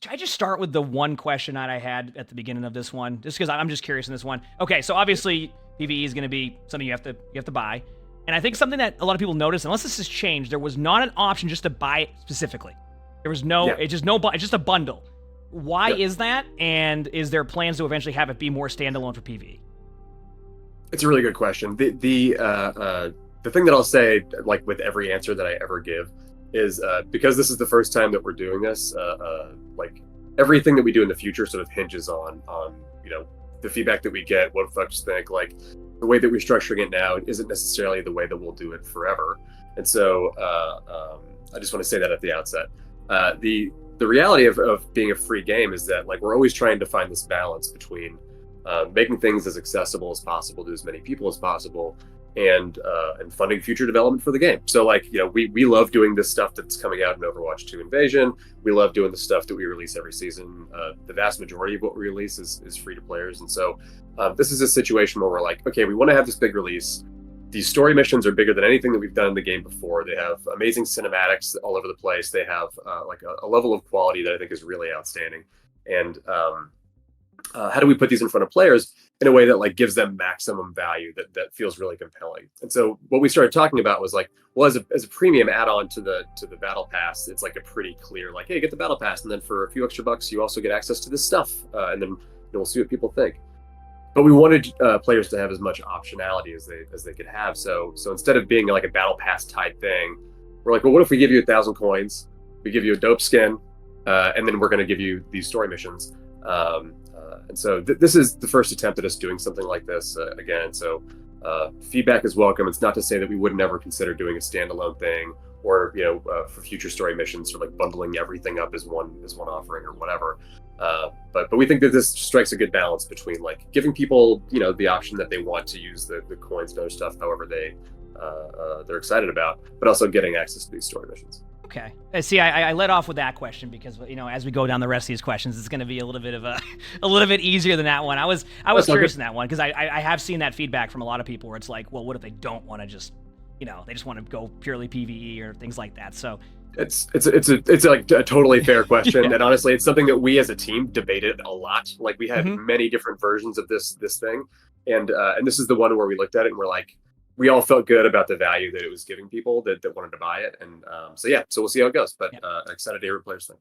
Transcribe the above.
Should I just start with the one question that I had at the beginning of this one, just because I'm just curious in this one? Okay, so obviously PvE is going to be something you have to buy, and I think something that a lot of people notice, unless this has changed, there was not an option just to buy it specifically. There was no, Yeah. it's just a bundle. Why Yep. is that? And is there plans to eventually have it be more standalone for PvE? It's a really good question. The thing that I'll say, like with every answer that I ever give, is because this is the first time that we're doing this. Like everything that we do in the future sort of hinges on the feedback that we get, what folks think. Like the way that we're structuring it now isn't necessarily the way that we'll do it forever. And so I just want to say that at the outset. The reality of being a free game is that like we're always trying to find this balance between making things as accessible as possible to as many people as possible, and funding future development for the game. So like we love doing this stuff that's coming out in Overwatch 2 Invasion. We love doing the stuff that we release every season. The vast majority of what we release is free to players, and so this is a situation where we're like, okay, we want to have this big release. These story missions are bigger than anything that we've done in the game before. They have amazing cinematics all over the place. They have like a level of quality that I think is really outstanding. And how do we put these in front of players in a way that like gives them maximum value that feels really compelling? And so what we started talking about was like, well, as a premium add-on to the battle pass, it's like a pretty clear like, hey, get the battle pass, and then for a few extra bucks you also get access to this stuff, and then we'll see what people think. But we wanted players to have as much optionality as they could have. So instead of being like a battle pass tied thing, we're like, well, what if we give you 1,000 coins, we give you a dope skin, and then we're going to give you these story missions. And so this is the first attempt at us doing something like this again. So feedback is welcome. It's not to say that we would never consider doing a standalone thing, or for future story missions, or like bundling everything up as one offering or whatever. But we think that this strikes a good balance between like giving people the option that they want to use the coins and other stuff however they're excited about, but also getting access to these story missions. Okay. See, I led off with that question because as we go down the rest of these questions, it's going to be a little bit of a little bit easier than that one. I was curious in that one because I have seen that feedback from a lot of people where it's like, well, what if they don't want to just they just want to go purely PvE or things like that. So it's like a totally fair question. Yeah. And honestly, it's something that we as a team debated a lot. Like we had many different versions of this thing, and this is the one where we looked at it and we're like, we all felt good about the value that it was giving people that wanted to buy it. And so we'll see how it goes, but excited to hear what players think.